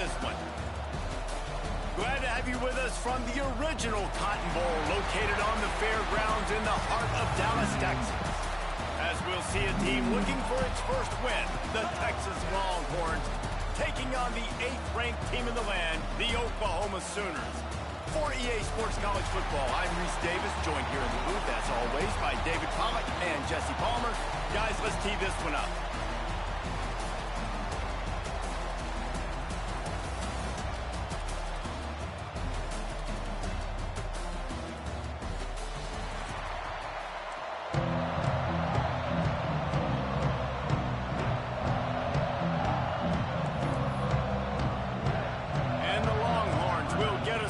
this one. Glad to have you with us from the original Cotton Bowl, located on the fairgrounds in the heart of Dallas, Texas. As we'll see a team looking for its first win, the Texas Longhorns, taking on the 8th-ranked team in the land, the Oklahoma Sooners. For EA Sports College Football, I'm Reese Davis, joined here in the booth, as always, by David Pollack and Jesse Palmer. Guys, let's tee this one up.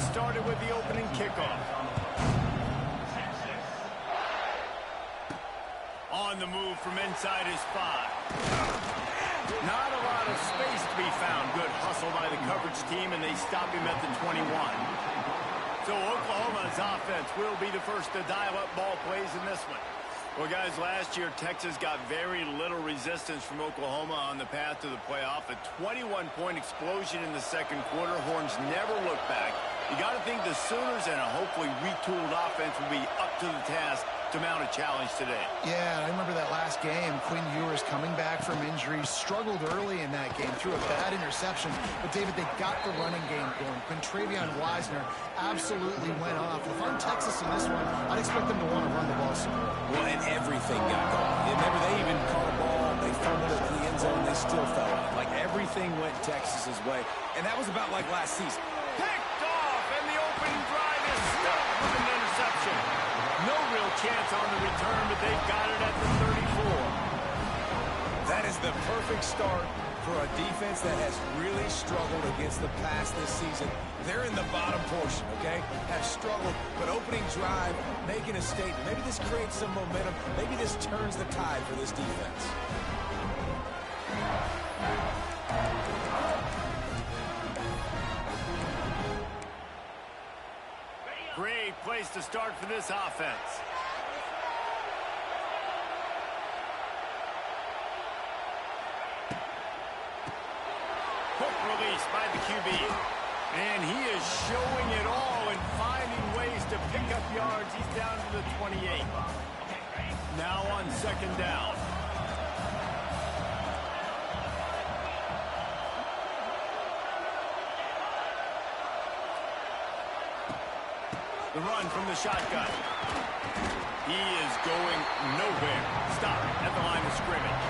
Started with the opening kickoff. On the move from inside his 5. Not a lot of space to be found. Good hustle by the coverage team, and they stop him at the 21. So Oklahoma's offense will be the first to dial up ball plays in this one. Well, guys, last year, Texas got very little resistance from Oklahoma on the path to the playoff. A 21-point explosion in the second quarter. Horns never looked back. You got to think the Sooners and a hopefully retooled offense will be up to the task to mount a challenge today. Yeah, I remember that last game. Quinn Ewers coming back from injury, struggled early in that game, threw a bad interception. But, David, they got the running game going. Quintravion Wisener absolutely went off. If I'm Texas in this one, I'd expect them to want to run the ball some more. Well, and everything got going. Remember, they even caught a ball. They fumbled it to the end zone. They still fell on it. Like, everything went Texas's way. And that was about like last season. Picked off, and the opening drive is stopped with an interception. No real chance on the return, but they've got it at the 34. That is the perfect start for a defense that has really struggled against the pass this season. They're in the bottom portion, okay? Have struggled, but opening drive, making a statement. Maybe this creates some momentum. Maybe this turns the tide for this defense. Great place to start for this offense. Quick release by the QB. And he is showing it all and finding ways to pick up yards. He's down to the 28. Now on second down. The run from the shotgun. He is going nowhere. Stop at the line of scrimmage.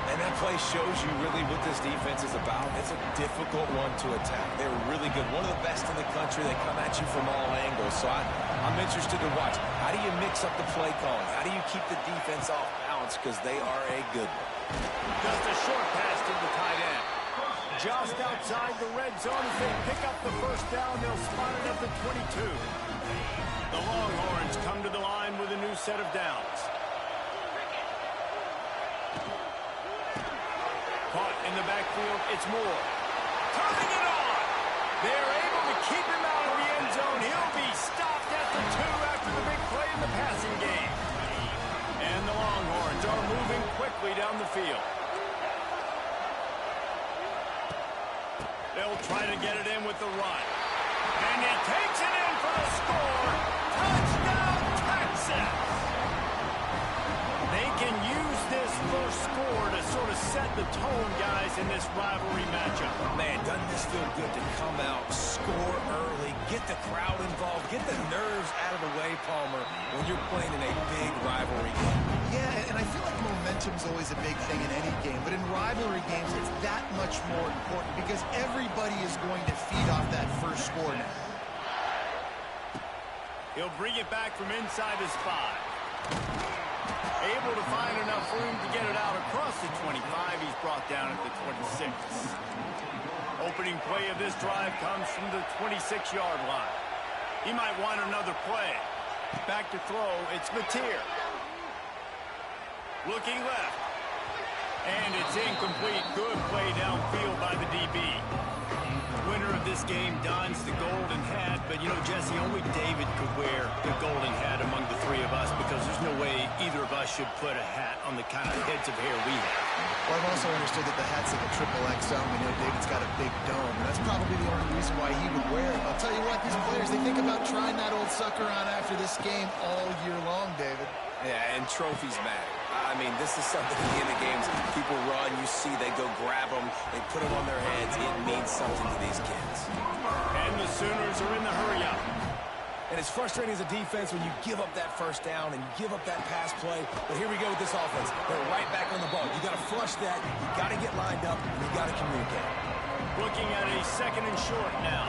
And that play shows you really what this defense is about. It's a difficult one to attack. They're really good. One of the best in the country. They come at you from all angles. So I'm interested to watch. How do you mix up the play calling? How do you keep the defense off balance? Because they are a good one. Just a short pass to the tight end. Just outside the red zone as they pick up the first down. They'll spot it at the 22. The Longhorns come to the line with a new set of downs. Caught in the backfield, it's Moore. Turning it on. They're able to keep him out of the end zone. He'll be stopped at the 2 after the big play in the passing game. And the Longhorns are moving quickly down the field. They'll try to get it in with the run. And he takes it in for the score. Touchdown, Texas! They can use this first score to sort of set the tone, guys, in this rivalry matchup. Man, doesn't this feel good to come out, score early, get the crowd involved, get the nerves out of the way, Palmer, when you're playing in a big rivalry game. Yeah, and I feel like momentum's always a big thing in any game, but in rivalry games, it's that much more important because everybody is going to feed off that first score now. He'll bring it back from inside his 5. Able to find enough room to get it out across the 25. He's brought down at the 26. Opening play of this drive comes from the 26-yard line. He might want another play. Back to throw, it's Mateer. Looking left. And it's incomplete. Good play downfield by the DB. Winner of this game dons the golden hat, but, you know, Jesse, only David could wear the golden hat among the three of us because there's no way either of us should put a hat on the kind of heads of hair we have. Well, I've also understood that the hat's like a XXL some. We know David's got a big dome, and that's probably the only reason why he would wear it. I'll tell you what, these players, they think about trying that old sucker on after this game all year long, David. Yeah, and trophies matter. I mean, this is something at the end of games. People run, you see, they go grab them, they put them on their heads. It means something to these kids. And the Sooners are in the hurry-up. And it's frustrating as a defense when you give up that first down and give up that pass play. But here we go with this offense. They're right back on the ball. You got to flush that. You got to get lined up. And you got to communicate. Looking at a 2nd and short now.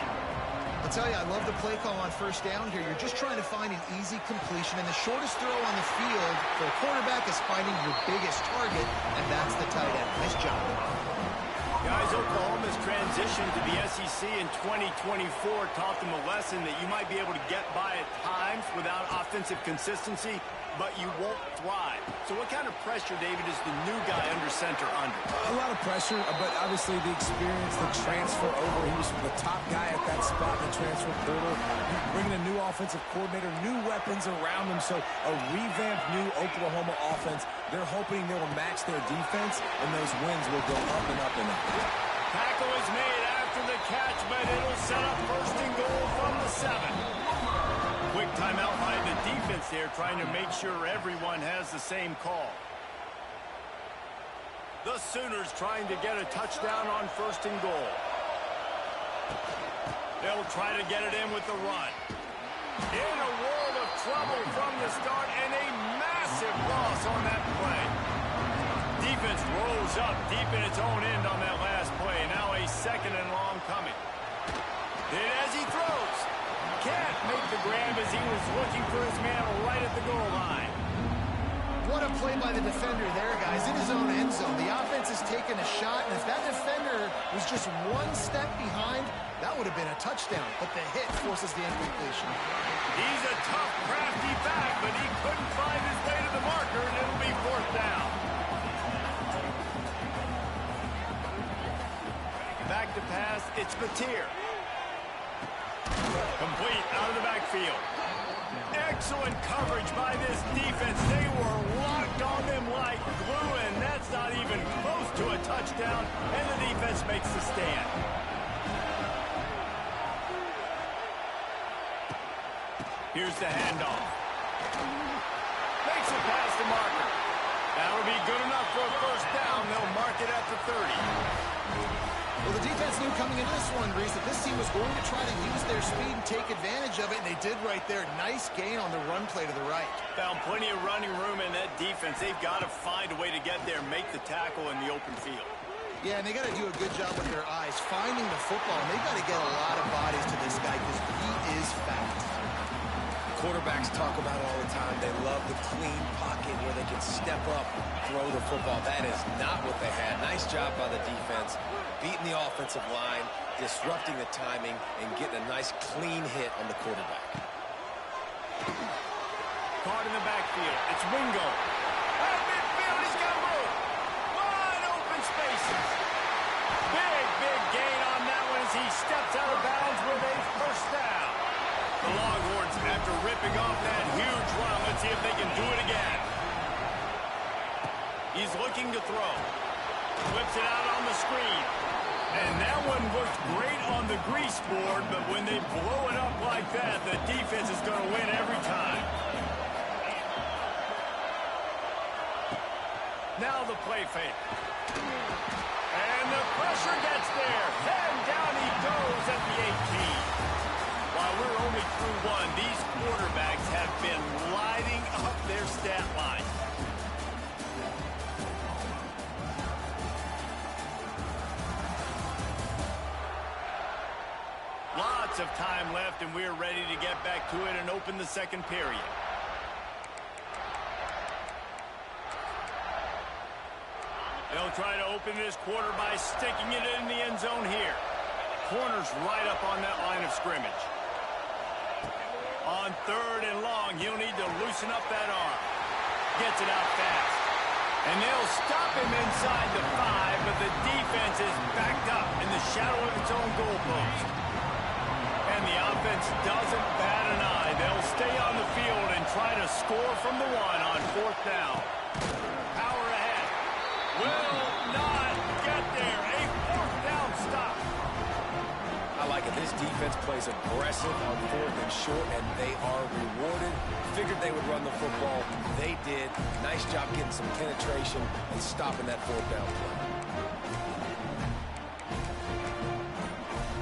I'll tell you, I love the play call on first down here. You're just trying to find an easy completion, and the shortest throw on the field for a quarterback is finding your biggest target, and that's the tight end. Nice job. Guys, Oklahoma's transition to the SEC in 2024 taught them a lesson that you might be able to get by at times without offensive consistency, but you won't thrive. So what kind of pressure, David, is the new guy under center under? A lot of pressure, but obviously the experience, the transfer over. He was the top guy at that spot in the transfer portal. Bringing a new offensive coordinator, new weapons around him. So a revamped new Oklahoma offense. They're hoping they will match their defense, and those wins will go up and up and up. Tackle is made after the catch, but it'll set up 1st and goal from the 7. Quick timeout by the defense there, trying to make sure everyone has the same call. The Sooners trying to get a touchdown on 1st and goal. They'll try to get it in with the run. In a world of trouble from the start, and a massive loss on that play. Defense rose up deep in its own end on that last play. Now a 2nd and long coming. Then as he throws, can't make the grab as he was looking for his man right at the goal line. What a play by the defender there, guys, in his own end zone. The offense has taken a shot, and if that defender was just one step behind, that would have been a touchdown. But the hit forces the incompletion. He's a tough, crafty back, but he couldn't find his way to the marker, and it'll be 4th down. Back to pass, it's Batir. Complete out of the backfield. Excellent coverage by this defense. They were locked on them like glue, and that's not even close to a touchdown, and the defense makes the stand. Here's the handoff. Makes it past the marker. That'll be good enough for a 1st down. They'll mark it at the 30. Well, the defense knew coming into this one, Reese, that this team was going to try to use their speed and take advantage of it, and they did right there. Nice gain on the run play to the right. Found plenty of running room in that defense. They've got to find a way to get there, make the tackle in the open field. Yeah, and they got to do a good job with their eyes, finding the football. And they've got to get a lot of bodies to this guy because he is fast. Quarterbacks talk about it all the time. They love the clean pocket where they can step up, throw the football. That is not what they had. Nice job by the defense, beating the offensive line, disrupting the timing, and getting a nice clean hit on the quarterback. Caught in the backfield. It's Wingo. At midfield, he's got room. Wide open spaces. Big gain on that one as he steps out of bounds with a 1st down. The Longhorns, after ripping off that huge run, let's see if they can do it again. He's looking to throw. Whips it out on the screen. And that one worked great on the grease board, but when they blow it up like that, the defense is going to win every time. Now the play fake. And the pressure gets there. And down he goes at the 18. While we're only through one, these quarterbacks have been lighting up their stat line. Lots of time left, and we're ready to get back to it and open the 2nd period. They'll try to open this quarter by sticking it in the end zone here. Corner's right up on that line of scrimmage. On 3rd and long, he'll need to loosen up that arm. Gets it out fast. And they'll stop him inside the 5, but the defense is backed up in the shadow of its own goalpost. And the offense doesn't bat an eye. They'll stay on the field and try to score from the 1 on 4th down. Power ahead. Will not get there. A 4th This defense plays aggressive on 4th and short, and they are rewarded. Figured they would run the football. They did. Nice job getting some penetration and stopping that 4th down play.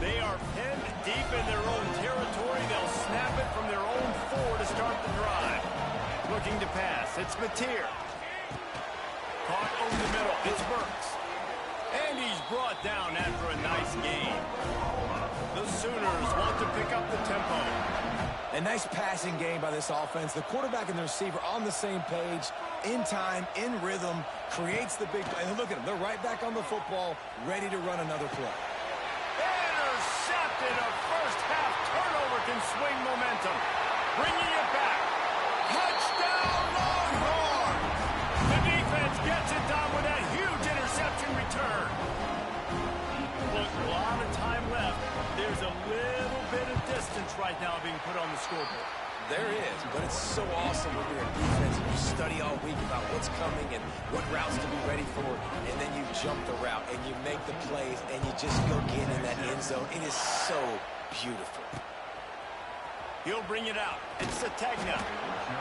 They are penned deep in their own territory. They'll snap it from their own 4 to start the drive. Looking to pass. It's Mateer. Caught over the middle. It's Burks. And he's brought down after a nice gain. The Sooners want to pick up the tempo. A nice passing game by this offense. The quarterback and the receiver on the same page, in time, in rhythm, creates the big play. And look at them. They're right back on the football, ready to run another play. Intercepted. A first-half turnover can swing momentum. Bringing it back. Touchdown, Longhorns! The defense gets it done with that huge interception return. Look, a lot of time left. There's a little bit of distance right now being put on the scoreboard. There is, but it's so awesome when you're in defense and you study all week about what's coming and what routes to be ready for, and then you jump the route and you make the plays and you just go get in that end zone. It is so beautiful. He'll bring it out. It's Sategna.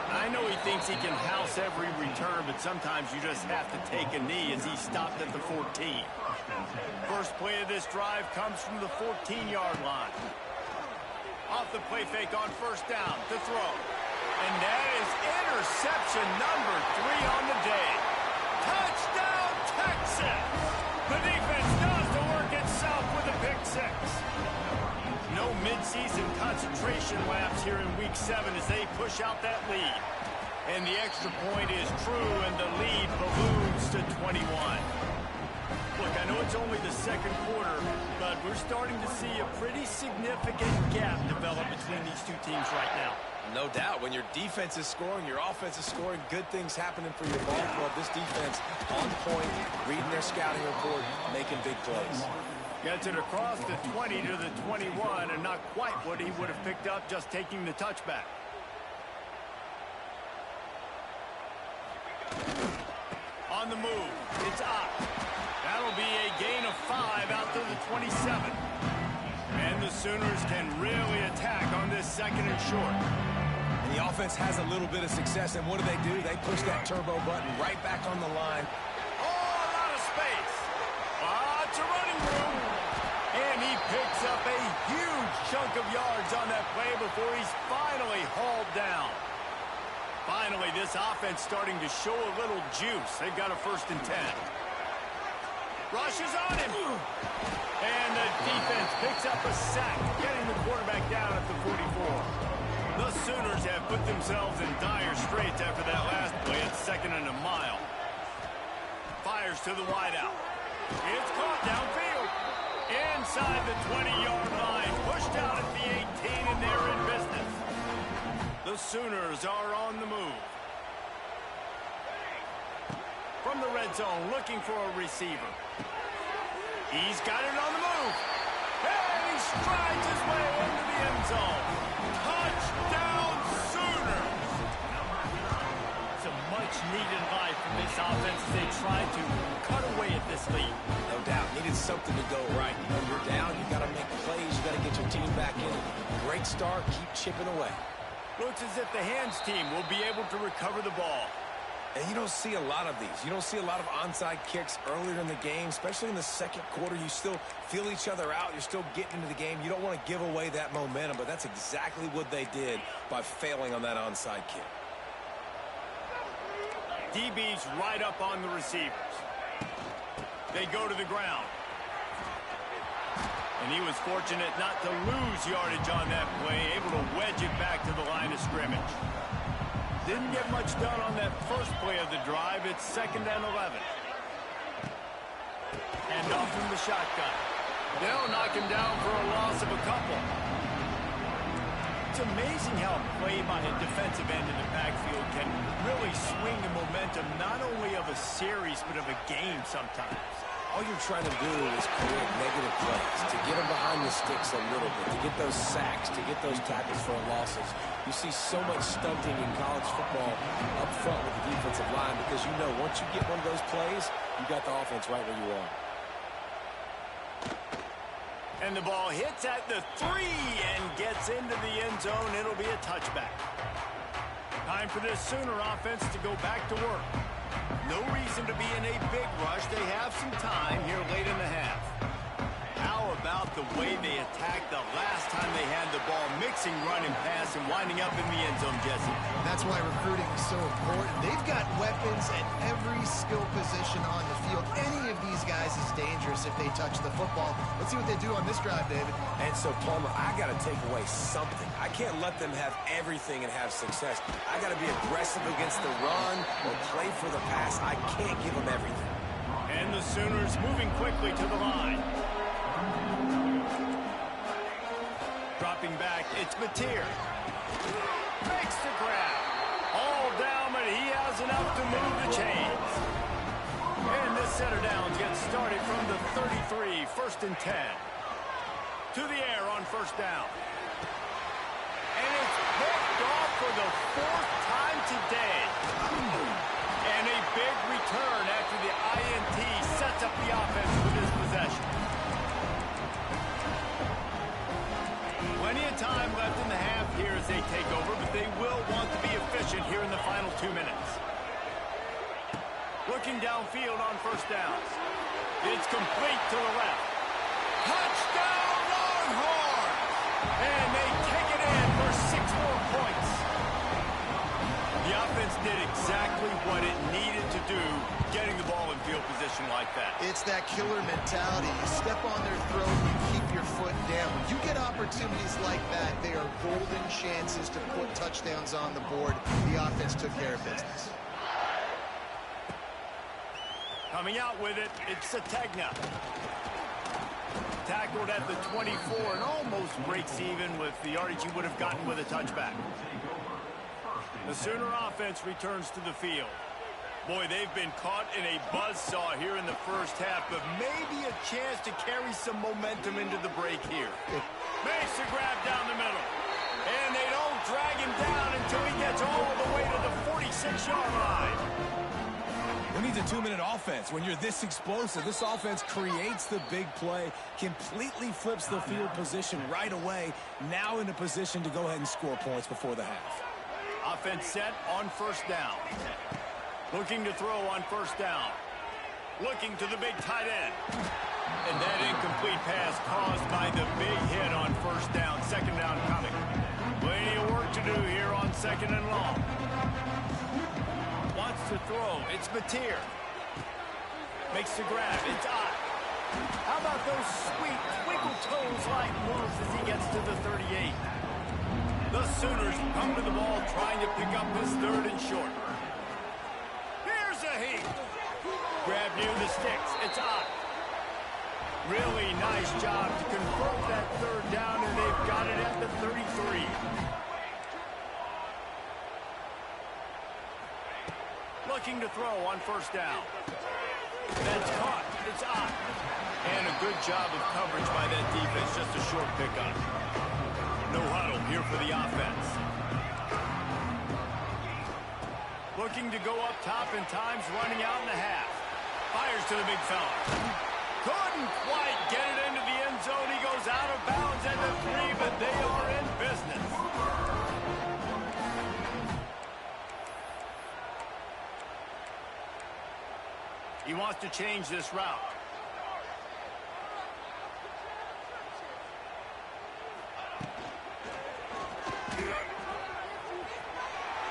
I know he thinks he can house every return, but sometimes you just have to take a knee as he stopped at the 14. First play of this drive comes from the 14-yard line. Off the play fake on first down to throw. And that is interception number 3 on the day. Touchdown, Texas! The defense does the work itself with a pick 6. No midseason concentration lapse here in Week 7 as they push out that lead. And the extra point is true, and the lead balloons to 21. Look, I know it's only the second quarter, but we're starting to see a pretty significant gap develop between these two teams right now. No doubt. When your defense is scoring, your offense is scoring, good things happening for your ball club. This defense on point, reading their scouting report, making big plays. Gets it across the 20 to the 21, and not quite what he would have picked up just taking the touchback. On the move, it's up. That'll be a gain of 5 out to the 27. And the Sooners can really attack on this second and short. And the offense has a little bit of success, and what do? They push that turbo button right back on the line. Oh, a lot of space. Lots of running room. And he picks up a huge chunk of yards on that play before he's finally hauled down. Finally, this offense starting to show a little juice. They've got a 1st and 10. Rushes on him. And the defense picks up a sack, getting the quarterback down at the 44. The Sooners have put themselves in dire straits after that last play at 2nd and a mile. Fires to the wideout. It's caught downfield. Inside the 20-yard line. Pushed out at the 18, and they're in business. The Sooners are on the move. From the red zone, looking for a receiver. He's got it on the move. And he strides his way into the end zone. Touchdown, Sooners! Some much-needed life from this offense as they try to cut away at this lead. No doubt. Needed something to go right. You know, you're down. You got to make plays. You got to get your team back in. Great start. Keep chipping away. Looks as if the hands team will be able to recover the ball. And you don't see a lot of these. You don't see a lot of onside kicks earlier in the game, especially in the second quarter. You still feel each other out. You're still getting into the game. You don't want to give away that momentum, but that's exactly what they did by failing on that onside kick. DB's right up on the receivers. They go to the ground. And he was fortunate not to lose yardage on that play, able to wedge it back to the line of scrimmage. Didn't get much done on that first play of the drive. It's 2nd and 11. And off from the shotgun. They'll knock him down for a loss of a couple. It's amazing how a play by a defensive end in the backfield can really swing the momentum not only of a series but of a game sometimes. All you're trying to do is create negative plays, to get them behind the sticks a little bit, to get those sacks, to get those tackles for losses. You see so much stunting in college football up front with the defensive line because you know once you get one of those plays, you got the offense right where you are. And the ball hits at the 3 and gets into the end zone. It'll be a touchback. Time for this Sooner offense to go back to work. No reason to be in a big rush. They have some time here late in the half. How about the way they attacked the last time they had the ball, mixing run and pass and winding up in the end zone, Jesse? That's why recruiting is so important. They've got weapons at every skill position on the field. Any of these guys is dangerous if they touch the football. Let's see what they do on this drive, David. And so, Palmer, I got to take away something. I can't let them have everything and have success. I got to be aggressive against the run or play for the pass. I can't give them everything. And the Sooners moving quickly to the line. Dropping back, it's Mateer. Makes the grab. All down, but he has enough to move the chains. And this set of downs gets started from the 33, 1st and 10. To the air on 1st down. And it's picked off for the 4th time today. And a big return after the INT sets up the offense for this possession. Plenty of time left in the half here as they take over, but they will want to be efficient here in the final 2 minutes. Looking downfield on 1st down. It's complete to the left. Touchdown Longhorns! And they take it in for 6 more points. The offense did exactly what it needed to do, getting the ball in field position like that. It's that killer mentality. You step on their throat, you keep your foot down. When you get opportunities like that, they are golden chances to put touchdowns on the board. The offense took care of business. Coming out with it, it's Sategna. Tackled at the 24 and almost breaks even with the yardage he would have gotten with a touchback. The Sooner offense returns to the field. Boy, they've been caught in a buzzsaw here in the first half, but maybe a chance to carry some momentum into the break here. Makes the grab down the middle. And they don't drag him down until he gets all the way to the 46-yard line. Who needs a 2-minute offense? When you're this explosive, this offense creates the big play, completely flips the field position right away, now in a position to go ahead and score points before the half. Offense set on 1st down. Looking to throw on 1st down. Looking to the big tight end. And that incomplete pass caused by the big hit on 1st down. 2nd down coming. Plenty of work to do here on 2nd and long. Wants to throw. It's Mateer. Makes the grab. It's Ott. How about those sweet twinkle toes-like moves as he gets to the 38? The Sooners come to the ball trying to pick up this 3rd and short. Here's a heat. Grab near the sticks. It's Ott. Really nice job to convert that 3rd down, and they've got it at the 33. Looking to throw on 1st down. That's caught. It's Ott. And a good job of coverage by that defense. Just a short pickup. No huddle here for the offense. Looking to go up top in times, running out in the half. Fires to the big fella. Couldn't quite get it into the end zone. He goes out of bounds at the 3, but they are in business. He wants to change this route.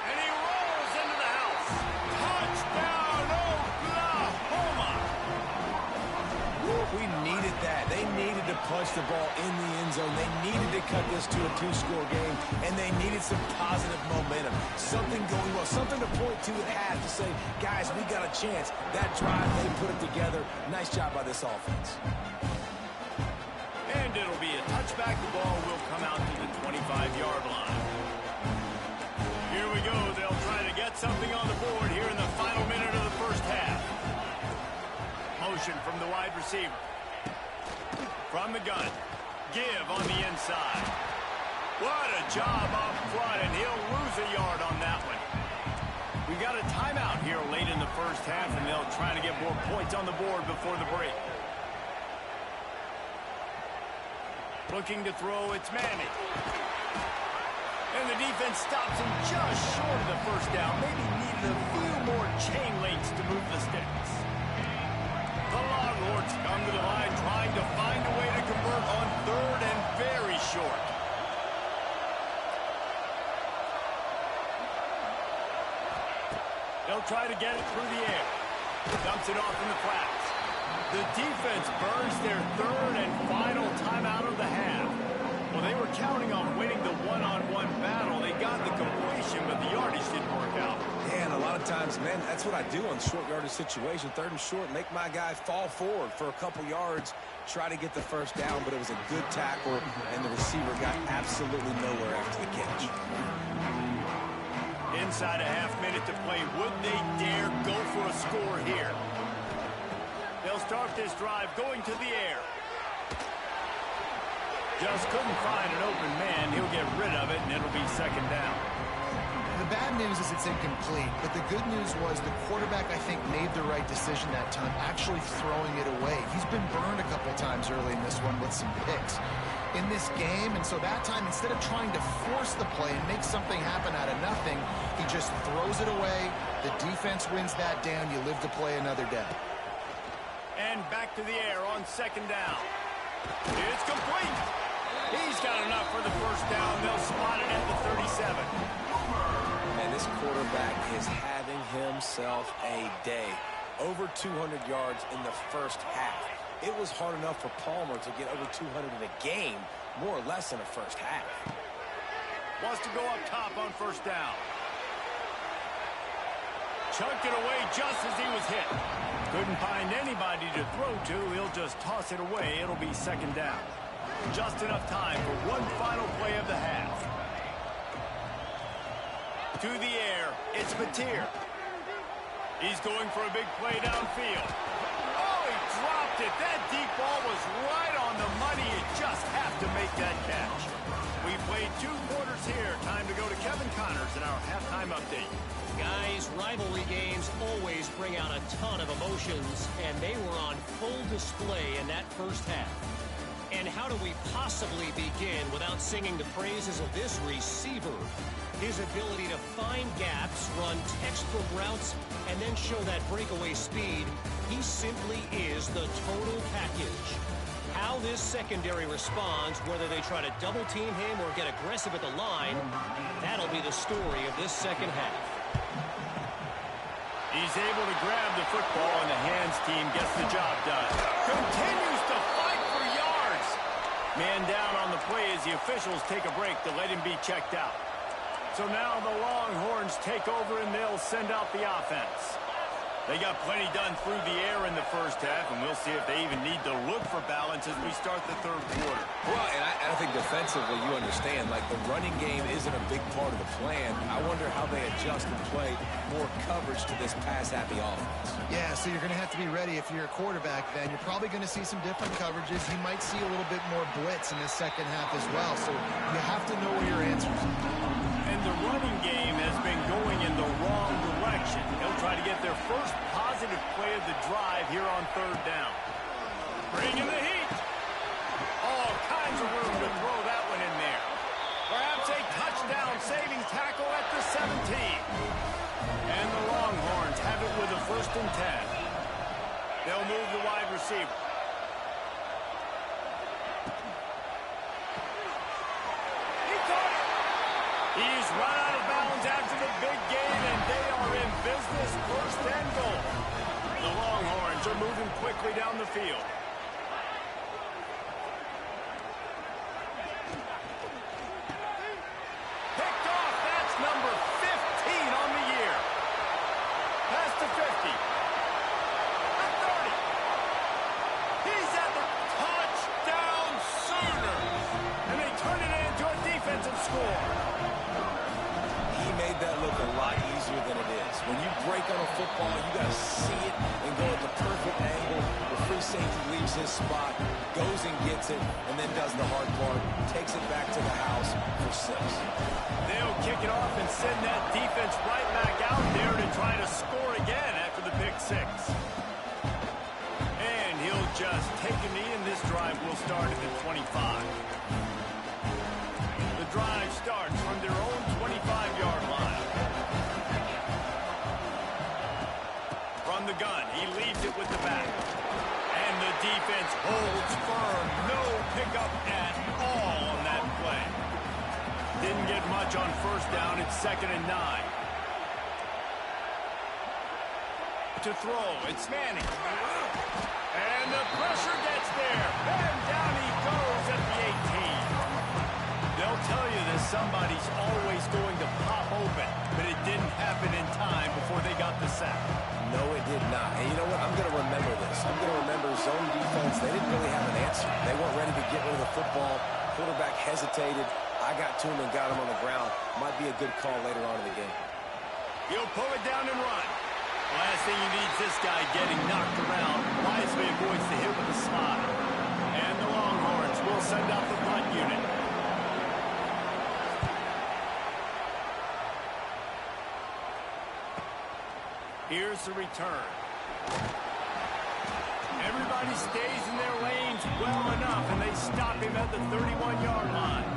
And he rolls into the house. Touchdown, Oklahoma! We needed that. They needed to punch the ball in the end zone. They needed to cut this to a 2-score game, and they needed some positive momentum. Something going well, something to point to at half to say, guys, we got a chance. That drive, they put it together. Nice job by this offense. And it'll be a touchback. The ball will come out to the 25-yard line. Here we go. They'll try to get something on the board here in the final minute of the first half. Motion from the wide receiver. From the gun. Give on the inside. What a job up front, and he'll lose a yard on that one. We got a timeout here late in the first half, and they'll try to get more points on the board before the break. Looking to throw, it's Manning. And the defense stops him just short of the first down. Maybe needed a few more chain links to move the sticks. The Longhorns come to the line trying to find a way to convert on third and very short. They'll try to get it through the air. Dumps it off in the flats. The defense burns their third and final timeout of the half. Well, they were counting on winning the one-on-one battle. They got the completion, but the yardage didn't work out. Yeah, and a lot of times, man, that's what I do on short yardage situation. Third and short, make my guy fall forward for a couple yards, try to get the first down, but it was a good tackle, and the receiver got absolutely nowhere after the catch. Inside a half minute to play. Would they dare go for a score here? They'll start this drive going to the air. Just couldn't find an open man. He'll get rid of it, and it'll be second down. The bad news is it's incomplete, but the good news was the quarterback, I think, made the right decision that time, actually throwing it away. He's been burned a couple times early in this one with some picks in this game, and so that time, instead of trying to force the play and make something happen out of nothing, he just throws it away. The defense wins that down. You live to play another day. And back to the air on second down. It's complete. He's got enough for the first down. They'll spot it at the 37. And this quarterback is having himself a day. Over 200 yards in the first half. It was hard enough for Palmer to get over 200 in a game, more or less in the first half. Wants to go up top on first down. Chunked it away just as he was hit. Couldn't find anybody to throw to. He'll just toss it away. It'll be second down. Just enough time for one final play of the half. To the air, it's Mateer. He's going for a big play downfield. Oh, he dropped it. That deep ball was right on the money. You just have to make that catch. We played 2 quarters here. Time to go to Kevin Connors in our halftime update. Guys, rivalry games always bring out a ton of emotions, and they were on full display in that first half. And how do we possibly begin without singing the praises of this receiver? His ability to find gaps, run textbook routes, and then show that breakaway speed, he simply is the total package. How this secondary responds, whether they try to double team him or get aggressive at the line, that'll be the story of this second half. He's able to grab the football, and the hands team gets the job done. Continues to fight for yards. Man down on the play as the officials take a break to let him be checked out. So now the Longhorns take over, and they'll send out the offense. They got plenty done through the air in the first half, and we'll see if they even need to look for balance as we start the third quarter. Well, and I think defensively, you understand, like the running game isn't a big part of the plan. I wonder how they adjust and play more coverage to this pass-happy offense. Yeah, so you're going to have to be ready if you're a quarterback then. You're probably going to see some different coverages. You might see a little bit more blitz in the second half as well, so you have to know where your answers are. And the running game has been going in the wrong direction. He'll try to get their first positive play of the drive here on third down. Bringing the heat. All kinds of room to throw that one in there. Perhaps a touchdown-saving tackle at the 17. And the Longhorns have it with a 1st and 10. They'll move the wide receiver. He's run out of bounds after the big game, and they are in business, 1st and goal. The Longhorns are moving quickly down the field. Picked off. That's number 15 on the year. Past the 50. The 30. He's at the touchdown Sooners. And they turn it into a defensive score. That look a lot easier than it is. When you break on a football, you got to see it and go at the perfect angle. The free safety leaves his spot, goes and gets it, and then does the hard part, takes it back to the house for 6. They'll kick it off and send that defense right back out there to try to score again after the pick 6. And he'll just take a knee, and this this drive will start at the 25. The drive starts from their own 25-yard line. From the gun, he leaves it with the back. And the defense holds firm. No pickup at all on that play. Didn't get much on first down. It's 2nd and 9. To throw, it's Manning. And the pressure gets there. And down he goes at the 18. They'll tell you that somebody's always going to pop open, but it didn't happen in time before they got the sack. No, it did not. And you know what? I'm going to remember this. I'm going to remember zone defense. They didn't really have an answer. They weren't ready to get rid of the football. Quarterback hesitated. I got to him and got him on the ground. Might be a good call later on in the game. He'll pull it down and run. Last thing you need is this guy getting knocked around. Wisely avoids the hit with the slide. And the Longhorns will send out the punt unit. Here's the return. Everybody stays in their lanes well enough, and they stop him at the 31-yard line.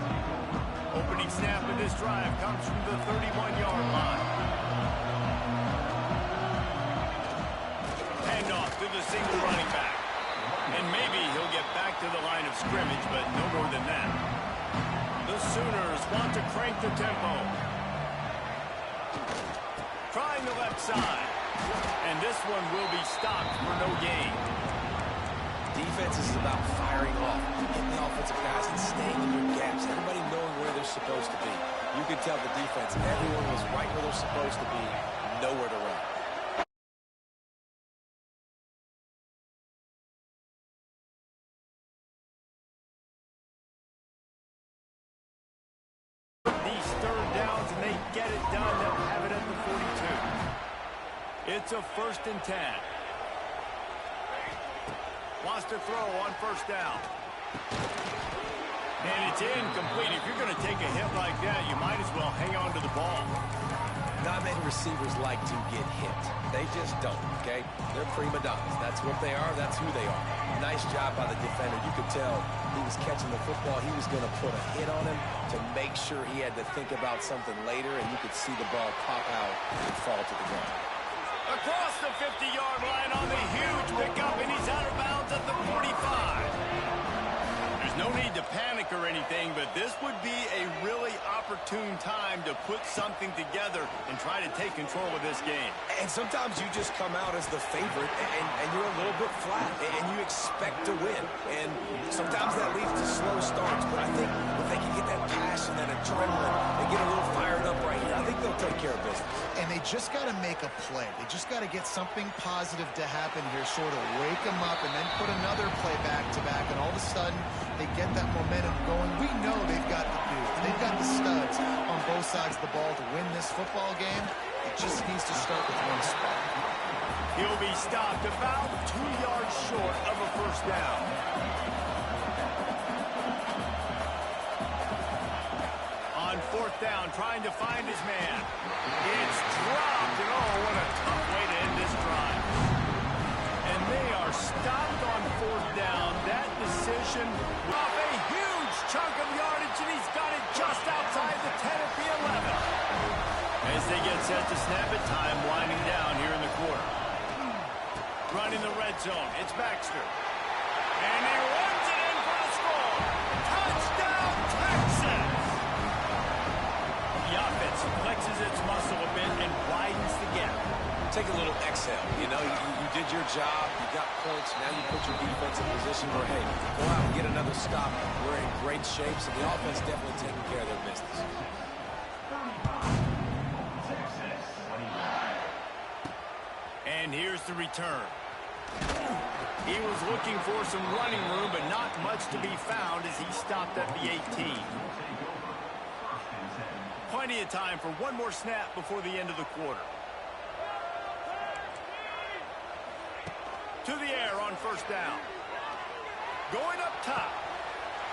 Opening snap of this drive comes from the 31-yard line. Handoff to the single running back. And maybe he'll get back to the line of scrimmage, but no more than that. The Sooners want to crank the tempo. Trying the left side. And this one will be stopped for no gain. Defense is about firing off, hitting the offensive guys and staying in their gaps. Everybody knowing where they're supposed to be. You can tell the defense, everyone was right where they're supposed to be, nowhere to run. These third downs, and they get it done. They'll have it at the 42. It's a 1st and 10. Wants to throw on first down. And it's incomplete. If you're going to take a hit like that, you might as well hang on to the ball. Not many receivers like to get hit. They just don't, okay? They're prima donnas. That's what they are. That's who they are. Nice job by the defender. You could tell he was catching the football. He was going to put a hit on him to make sure he had to think about something later, and you could see the ball pop out and fall to the ground. Across the 50-yard line on the huge pickup, and he's out of bounds at the 45. There's no need to panic or anything, but this would be a really opportune time to put something together and try to take control of this game. And sometimes you just come out as the favorite, and you're a little bit flat, and you expect to win. And sometimes that leads to slow starts, but I think if they can get that passion, that adrenaline, and get a little fired up right here, I think they'll take care of business. And they just got to make a play. They just got to get something positive to happen here, sort of wake them up, and then put another play back-to-back, and all of a sudden they get that momentum going. We know they've got the dudes. They've got the studs on both sides of the ball to win this football game. It just needs to start with one spot. He'll be stopped about 2 yards short of a first down. On fourth down, trying to find his man. It's dropped, and oh, what a tough way to end this drive. And they are stopped on fourth down. That decision off a huge chunk of yardage, and he's got it just outside the 10 at the 11. As they get set to snap it, time winding down here in the quarter. Running the red zone, it's Baxter. And he runs it in for the score. Touchdown, Texas! The offense flexes its muscle a bit and widens the gap. Take a little exhale. You know, you did your job. You got points. Now you put your defense in position where, hey, go out and get another stop. We're in great shape, so the offense definitely taking care of their business. And here's the return. He was looking for some running room, but not much to be found as he stopped at the 18. Plenty of time for one more snap before the end of the quarter. To the air on first down. Going up top.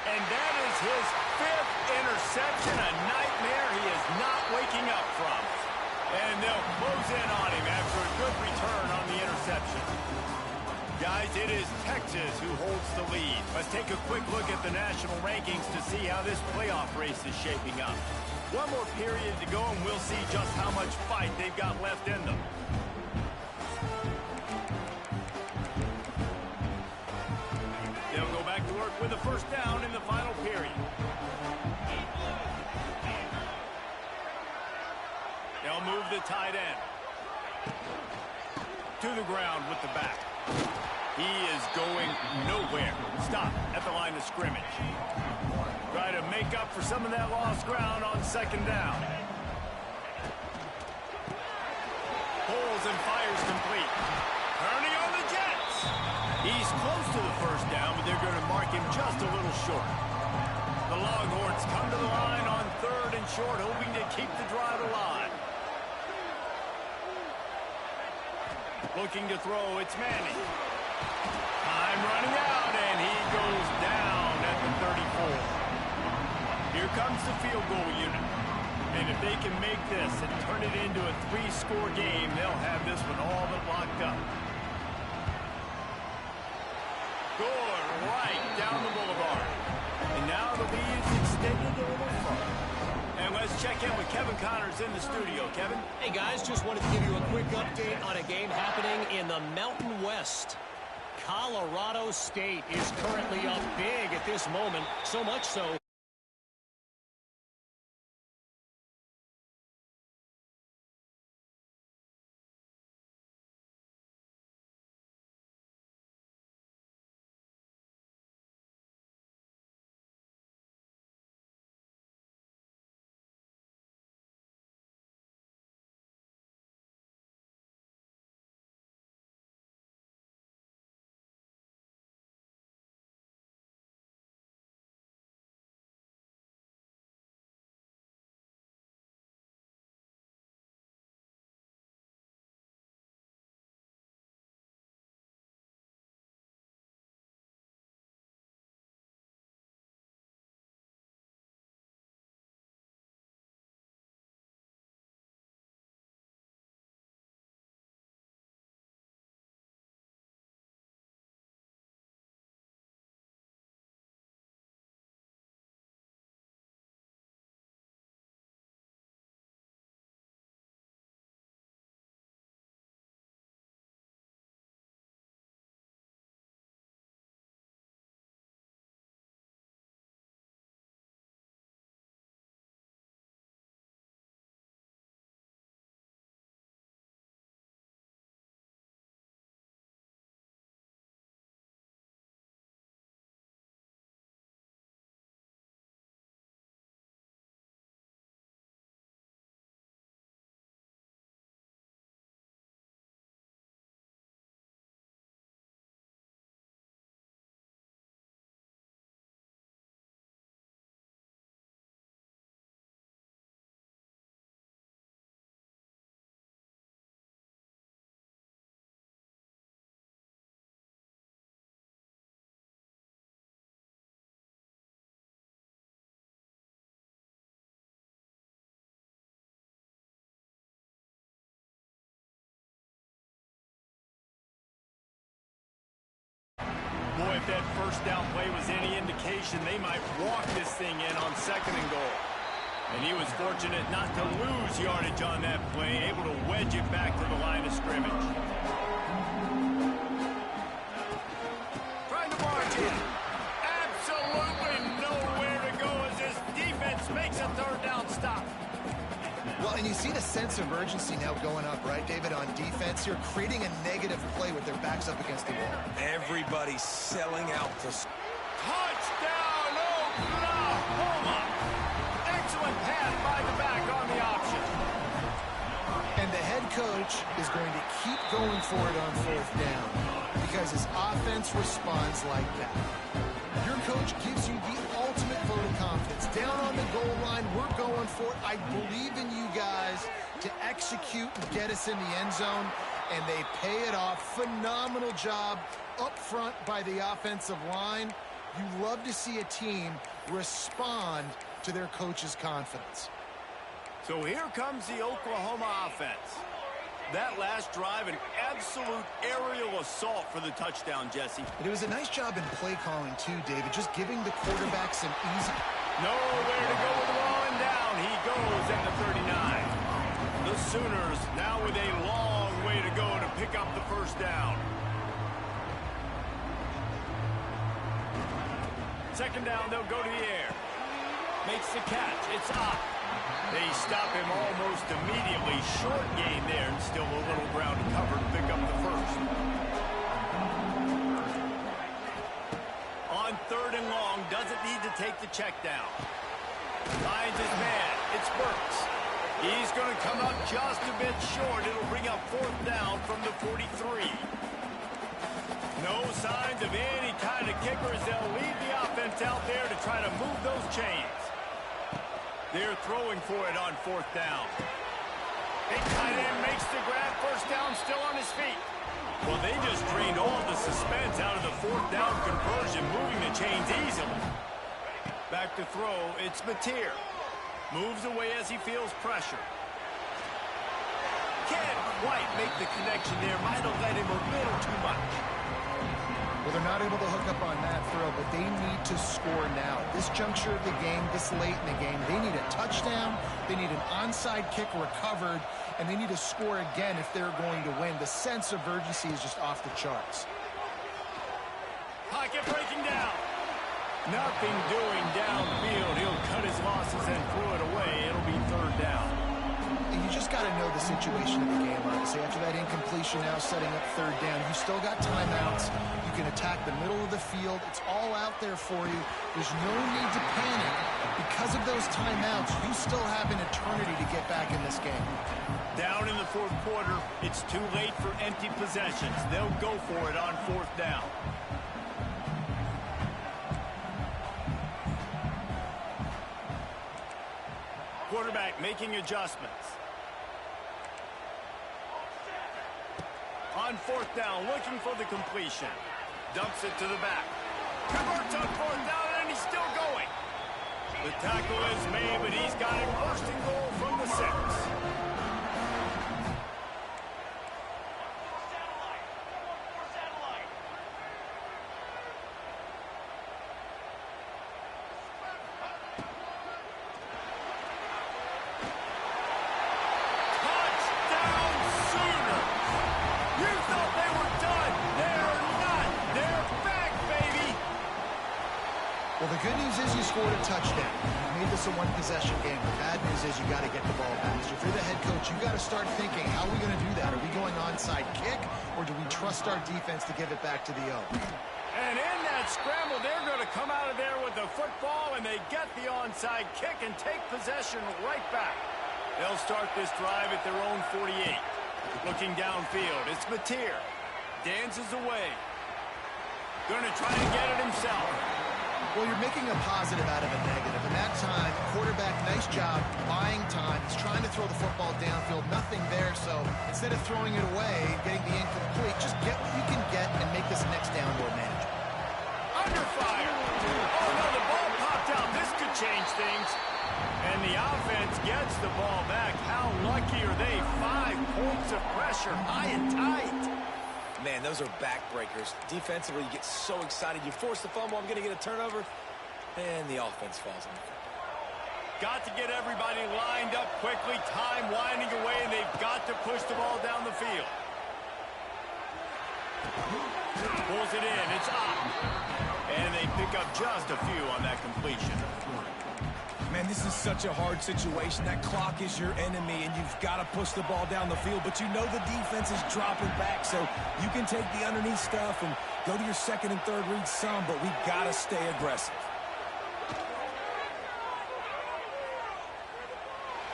And that is his 5th interception, a nightmare he is not waking up from. And they'll close in on him after a good return on the interception. Guys, it is Texas who holds the lead. Let's take a quick look at the national rankings to see how this playoff race is shaping up. One more period to go, and we'll see just how much fight they've got left in them. They'll go back to work with a first down in the final period. They'll move the tight end to the ground with the back. He is going nowhere. Stop at the line of scrimmage. Try to make up for some of that lost ground on second down. Pulls and fires complete. Turning on the Jets. He's close to the first down, but they're going to mark him just a little short. The Longhorns come to the line on third and short, hoping to keep the drive alive. Looking to throw, it's Manning. Time running out, and he goes down at the 34. Here comes the field goal unit. And if they can make this and turn it into a 3-score game, they'll have this one all but locked up. Good, right down the boulevard. And now the lead is extended a little further. And let's check in with Kevin Connors in the studio. Kevin? Hey, guys, just wanted to give you a quick update on a game happening in the Mountain West. Colorado State is currently up big at this moment, so much so. Boy, if that first down play was any indication, they might walk this thing in on second and goal. And he was fortunate not to lose yardage on that play, able to wedge it back to the line of scrimmage. Trying to barge in. Absolutely nowhere to go as this defense makes a third down stop. Well, and you see the sense of urgency now going up, right, David, on defense here, creating a negative play with their backs up against the wall. Everybody's selling out to... Touchdown, Oklahoma! Excellent pass by the back on the option. And the head coach is going to keep going for it on fourth down because his offense responds like that. Your coach gives you the ultimate vote of confidence. Down on the goal line, we're going for it. I believe in you guys to execute and get us in the end zone, and they pay it off. Phenomenal job up front by the offensive line. You love to see a team respond to their coach's confidence. So here comes the Oklahoma offense. That last drive, an absolute aerial assault for the touchdown, Jesse. But it was a nice job in play calling, too, David, just giving the quarterback some easy... Nowhere to go with the ball, and down he goes at the 39. The Sooners now with a long way to go to pick up the first down. Second down, they'll go to the air. Makes the catch. It's up. They stop him almost immediately. Short gain there, and still a little ground to cover to pick up the first. On third and long, doesn't need to take the check down. Finds his man. It's Burks. He's going to come up just a bit short. It'll bring up fourth down from the 43. No signs of any kind of kickers. They'll leave the offense out there to try to move those chains. They're throwing for it on fourth down. Big tight end makes the grab. First down, still on his feet. Well, they just drained all the suspense out of the fourth down conversion, moving the chains easily. Back to throw, it's Mateer. Moves away as he feels pressure. Can't quite make the connection there. Might have let him a little too much. Well, they're not able to hook up on that throw, but they need to score now. This juncture of the game, this late in the game, they need a touchdown, they need an onside kick recovered, and they need to score again if they're going to win. The sense of urgency is just off the charts. Pocket breaking down. Nothing doing downfield. He'll cut his losses and throw it away. It'll be third down. And you just got to know the situation of the game, honestly. After that incompletion now setting up third down, you still got timeouts. You can attack the middle of the field. It's all out there for you. There's no need to panic. Because of those timeouts, you still have an eternity to get back in this game. Down in the fourth quarter, it's too late for empty possessions. They'll go for it on fourth down. Quarterback making adjustments. On fourth down, looking for the completion. Dumps it to the back. Converts on fourth down, and he's still going. The tackle is made, but he's got it first and goal from the 6. Well, the good news is you scored a touchdown. You made this a one-possession game. The bad news is you got to get the ball back. So if you're the head coach, you got to start thinking, how are we going to do that? Are we going onside kick, or do we trust our defense to give it back to the O? And in that scramble, they're going to come out of there with the football, and they get the onside kick and take possession right back. They'll start this drive at their own 48. Looking downfield, it's Mateer. Dances away. Going to try to get it himself. Well, you're making a positive out of a negative. In that time, quarterback, nice job buying time. He's trying to throw the football downfield. Nothing there, so instead of throwing it away, getting the incomplete, just get what you can get and make this next down more manageable. Under fire. Oh, no, the ball popped out. This could change things. And the offense gets the ball back. How lucky are they? 5 points of pressure, high and tight. Man, those are backbreakers. Defensively, you get so excited. You force the fumble, I'm going to get a turnover, and the offense falls on the football. Got to get everybody lined up quickly. Time winding away, and they've got to push the ball down the field. Pulls it in. It's up. And they pick up just a few on that completion. Man, this is such a hard situation. That clock is your enemy, and you've got to push the ball down the field. But you know the defense is dropping back, so you can take the underneath stuff and go to your second and third read some, but we've got to stay aggressive.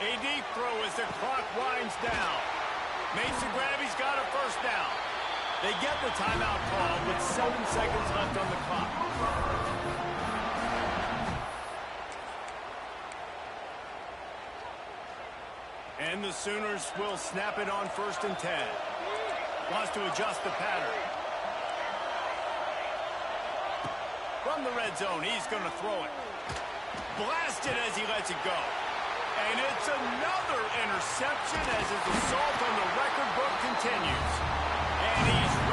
A deep throw as the clock winds down. Makes the grab. He's got a first down. They get the timeout call with 7 seconds left on the clock. And the Sooners will snap it on 1st and 10. Wants to adjust the pattern. From the red zone, he's going to throw it. Blasted as he lets it go. And it's another interception as his assault on the record book continues. And he's